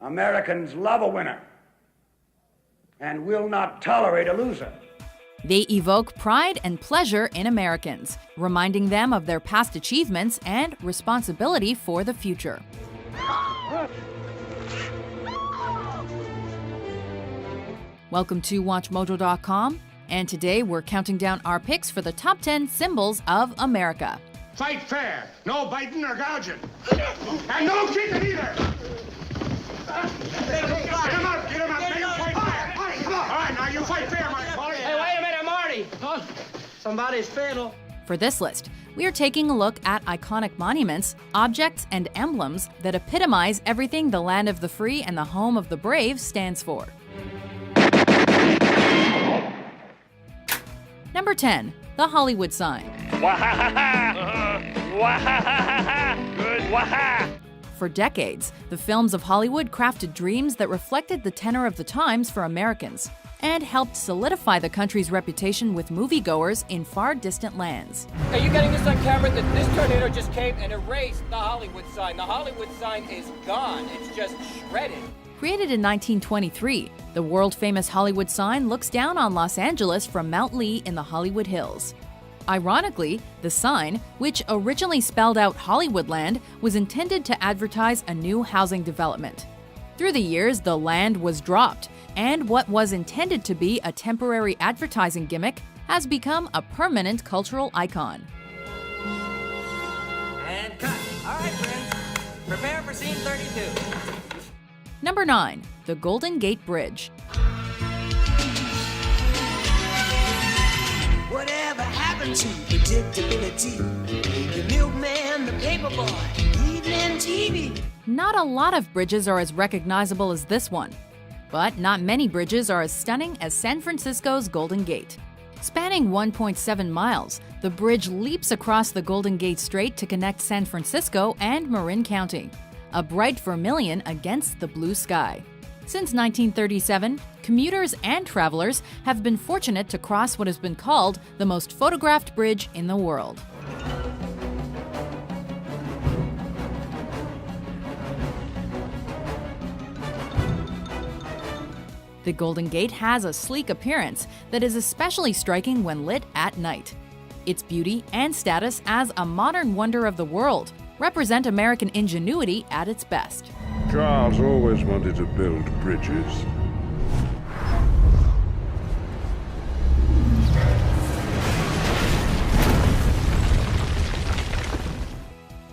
Americans love a winner and will not tolerate a loser. They evoke pride and pleasure in Americans, reminding them of their past achievements and responsibility for the future. Welcome to WatchMojo.com, and today we're counting down our picks for the top 10 symbols of America. Fight fair, no biting or gouging, and no kicking either. Get him up, make him fight fair. All right, now you fight fair, Marty. Hey, wait a minute, Marty. Huh? Somebody's fiddle. For this list, we are taking a look at iconic monuments, objects, and emblems that epitomize everything the land of the free and the home of the brave stands for. Number 10, the Hollywood sign. Good. For decades, the films of Hollywood crafted dreams that reflected the tenor of the times for Americans and helped solidify the country's reputation with moviegoers in far distant lands. Are you getting this on camera that this tornado just came and erased the Hollywood sign? The Hollywood sign is gone. It's just shredded. Created in 1923, the world-famous Hollywood sign looks down on Los Angeles from Mount Lee in the Hollywood Hills. Ironically, the sign, which originally spelled out Hollywoodland, was intended to advertise a new housing development. Through the years, the land was dropped, and what was intended to be a temporary advertising gimmick has become a permanent cultural icon. And cut. All right, friends. Prepare for scene 32. Number 9, the Golden Gate Bridge. Whatever happened to predictability? The milkman, the paperboy, evening TV. Not a lot of bridges are as recognizable as this one, but not many bridges are as stunning as San Francisco's Golden Gate. Spanning 1.7 miles, the bridge leaps across the Golden Gate Strait to connect San Francisco and Marin County, a bright vermilion against the blue sky. Since 1937, commuters and travelers have been fortunate to cross what has been called the most photographed bridge in the world. The Golden Gate has a sleek appearance that is especially striking when lit at night. Its beauty and status as a modern wonder of the world represent American ingenuity at its best. Charles always wanted to build bridges.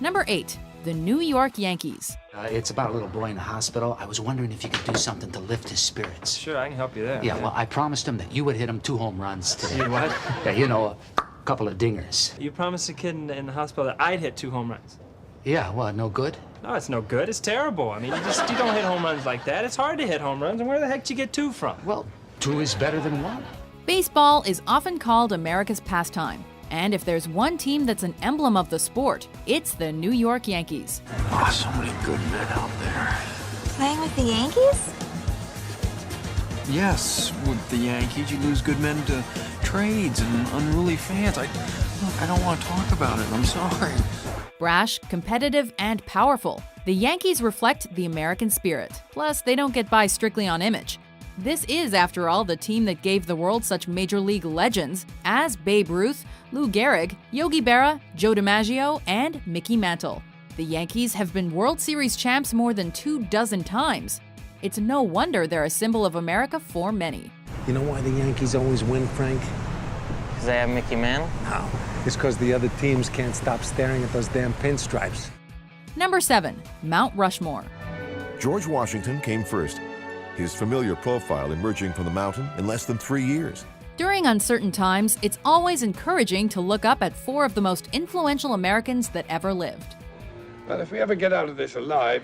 Number 8, the New York Yankees. It's about a little boy in the hospital. I was wondering if you could do something to lift his spirits. Sure, I can help you there. Yeah, well, I promised him that you would hit him 2 home runs today. You what? Yeah, you know, a couple of dingers. You promised a kid in the hospital that I'd hit 2 home runs. Yeah, well, no good? No, it's no good. It's terrible. I mean, you don't hit home runs like that. It's hard to hit home runs, and where the heck did you get 2 from? Well, 2 is better than 1. Baseball is often called America's pastime, and if there's one team that's an emblem of the sport, it's the New York Yankees. Ah, so many good men out there. Playing with the Yankees? Yes, with the Yankees, you lose good men to trades and unruly fans. Look, I don't want to talk about it. I'm sorry. Brash, competitive, and powerful, the Yankees reflect the American spirit. Plus, they don't get by strictly on image. This is, after all, the team that gave the world such major league legends as Babe Ruth, Lou Gehrig, Yogi Berra, Joe DiMaggio, and Mickey Mantle. The Yankees have been World Series champs more than 24 times. It's no wonder they're a symbol of America for many. You know why the Yankees always win, Frank? Because they have Mickey Mantle? No. It's because the other teams can't stop staring at those damn pinstripes. Number 7, Mount Rushmore. George Washington came first, his familiar profile emerging from the mountain in less than 3 years. During uncertain times, it's always encouraging to look up at 4 of the most influential Americans that ever lived. But if we ever get out of this alive,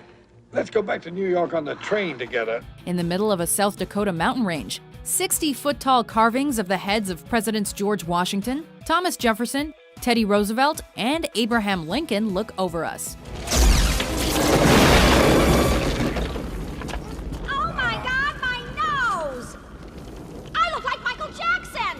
let's go back to New York on the train together. In the middle of a South Dakota mountain range, 60-foot-tall carvings of the heads of Presidents George Washington, Thomas Jefferson, Teddy Roosevelt, and Abraham Lincoln look over us. Oh my God, my nose! I look like Michael Jackson!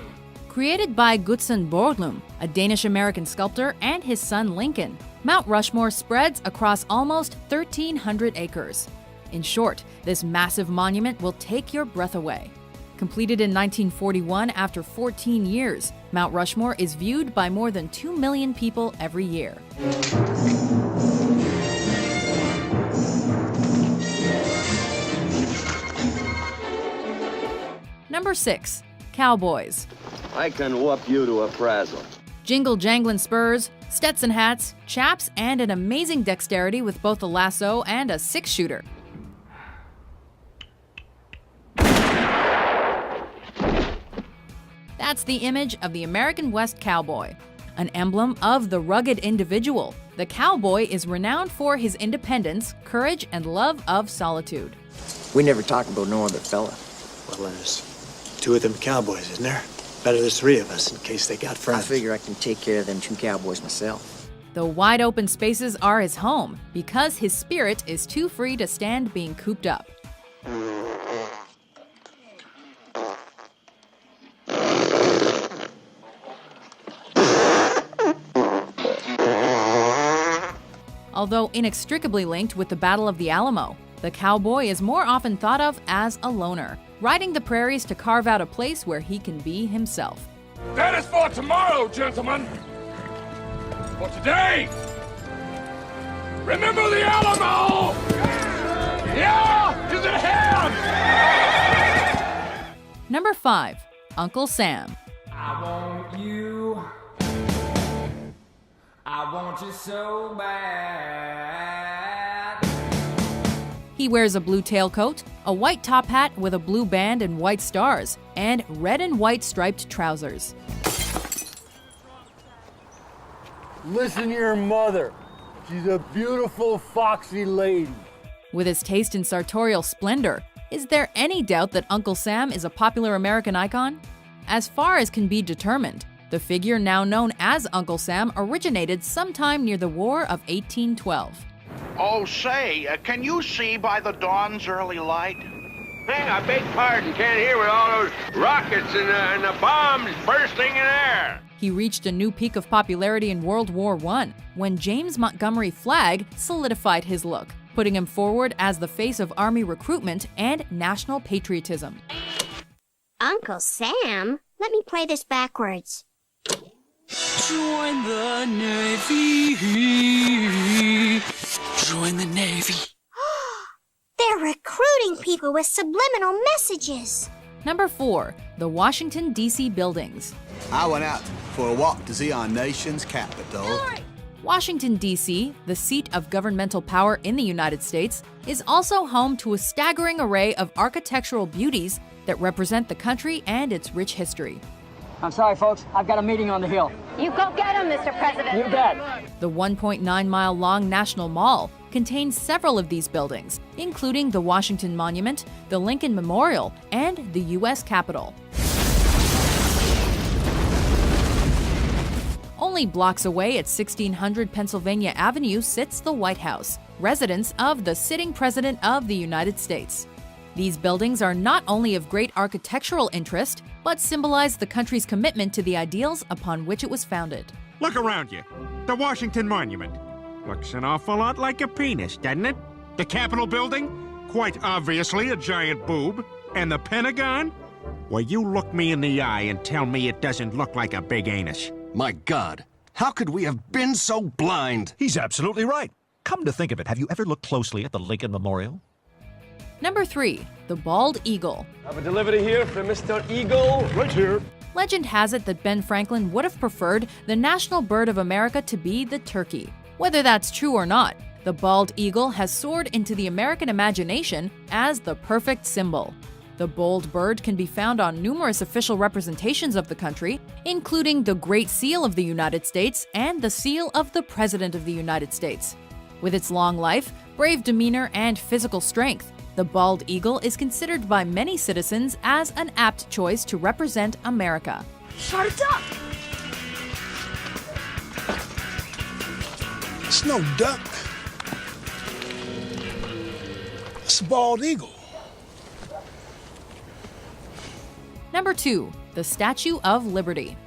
Created by Gutzon Borglum, a Danish-American sculptor, and his son Lincoln, Mount Rushmore spreads across almost 1,300 acres. In short, this massive monument will take your breath away. Completed in 1941 after 14 years, Mount Rushmore is viewed by more than 2 million people every year. Number 6. Cowboys. I can whoop you to a frazzle. Jingle-jangling spurs, Stetson hats, chaps, and an amazing dexterity with both a lasso and a six-shooter. That's the image of the American West cowboy. An emblem of the rugged individual, the cowboy is renowned for his independence, courage, and love of solitude. We never talk about no other fella. Well, there's 2 of them cowboys, isn't there? Better there's 3 of us in case they got friends. I figure I can take care of them 2 cowboys myself. The wide open spaces are his home because his spirit is too free to stand being cooped up. Although inextricably linked with the Battle of the Alamo, the cowboy is more often thought of as a loner, riding the prairies to carve out a place where he can be himself. That is for tomorrow, gentlemen. For today, remember the Alamo! Yeah, is at hand! Number 5. Uncle Sam. I want you. I want you so bad. He wears a blue tailcoat, a white top hat with a blue band and white stars, and red and white striped trousers. Listen to your mother. She's a beautiful, foxy lady. With his taste in sartorial splendor, is there any doubt that Uncle Sam is a popular American icon? As far as can be determined, the figure now known as Uncle Sam originated sometime near the War of 1812. Oh, say, can you see by the dawn's early light? Hey, I beg pardon, can't hear with all those rockets and the bombs bursting in air. He reached a new peak of popularity in World War I, when James Montgomery Flagg solidified his look, putting him forward as the face of Army recruitment and national patriotism. Uncle Sam? Let me play this backwards. Join the Navy. Join the Navy. They're recruiting people with subliminal messages. Number 4. The Washington, D.C. buildings. I went out for a walk to see our nation's capital. Washington, D.C., the seat of governmental power in the United States, is also home to a staggering array of architectural beauties that represent the country and its rich history. I'm sorry, folks. I've got a meeting on the Hill. You go get him, Mr. President. You bet. The 1.9-mile-long National Mall contains several of these buildings, including the Washington Monument, the Lincoln Memorial, and the U.S. Capitol. Only blocks away at 1600 Pennsylvania Avenue sits the White House, residence of the sitting President of the United States. These buildings are not only of great architectural interest, but symbolize the country's commitment to the ideals upon which it was founded. Look around you. The Washington Monument. Looks an awful lot like a penis, doesn't it? The Capitol building? Quite obviously a giant boob. And the Pentagon? Well, you look me in the eye and tell me it doesn't look like a big anus. My God, how could we have been so blind? He's absolutely right. Come to think of it, have you ever looked closely at the Lincoln Memorial? Number 3. The Bald Eagle. I have a delivery here for Mr. Eagle. Right here. Legend has it that Ben Franklin would have preferred the national bird of America to be the turkey. Whether that's true or not, the bald eagle has soared into the American imagination as the perfect symbol. The bold bird can be found on numerous official representations of the country, including the Great Seal of the United States and the Seal of the President of the United States. With its long life, brave demeanor, and physical strength, the bald eagle is considered by many citizens as an apt choice to represent America. Shut up! It's no duck. It's a bald eagle. Number 2. the Statue of Liberty.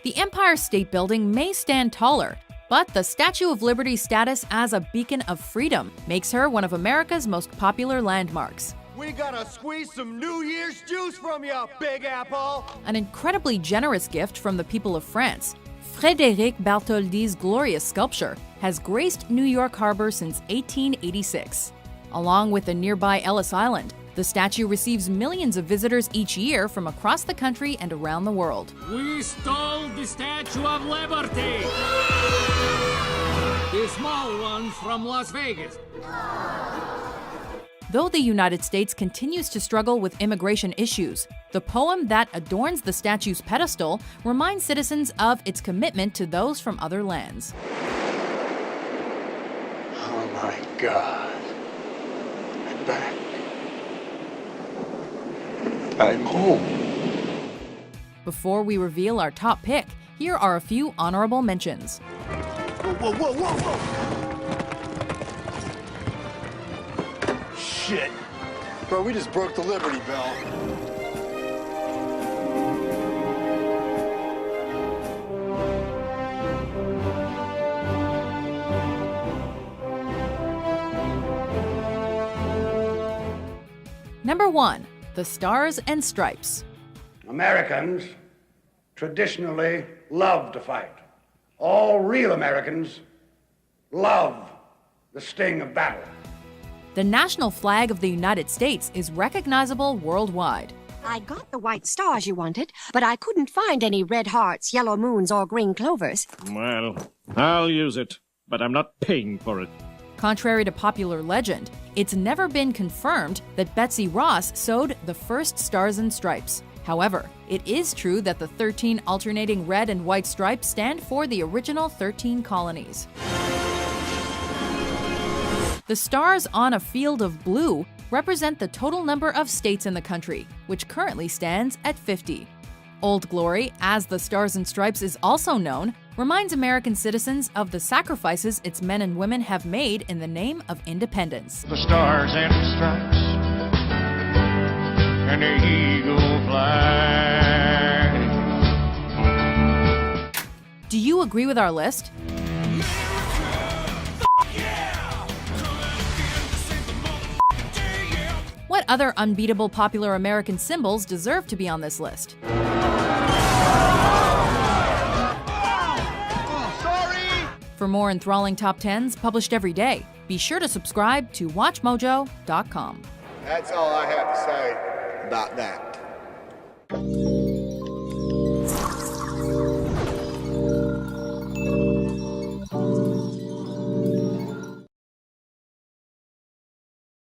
The Empire State Building may stand taller, but the Statue of Liberty's status as a beacon of freedom makes her one of America's most popular landmarks. We gotta squeeze some New Year's juice from you, Big Apple! An incredibly generous gift from the people of France, Frédéric Bartholdi's glorious sculpture has graced New York Harbor since 1886. Along with the nearby Ellis Island, the statue receives millions of visitors each year from across the country and around the world. We stole the Statue of Liberty! The small one from Las Vegas. Though the United States continues to struggle with immigration issues, the poem that adorns the statue's pedestal reminds citizens of its commitment to those from other lands. Oh my God. I'm back. I'm home. Before we reveal our top pick, here are a few honorable mentions. Whoa, whoa, whoa, whoa! Shit. Bro, we just broke the Liberty Bell. Number 1. The Stars and Stripes. Americans traditionally love to fight. All real Americans love the sting of battle. The national flag of the United States is recognizable worldwide. I got the white stars you wanted, but I couldn't find any red hearts, yellow moons, or green clovers. Well, I'll use it, but I'm not paying for it. Contrary to popular legend, it's never been confirmed that Betsy Ross sewed the first Stars and Stripes. However, it is true that the 13 alternating red and white stripes stand for the original 13 colonies. The stars on a field of blue represent the total number of states in the country, which currently stands at 50. Old Glory, as the Stars and Stripes is also known, reminds American citizens of the sacrifices its men and women have made in the name of independence. The stars and stripes and the eagle flag. Do you agree with our list? What other unbeatable popular American symbols deserve to be on this list? For more enthralling top 10s published every day, be sure to subscribe to WatchMojo.com. That's all I have to say about that.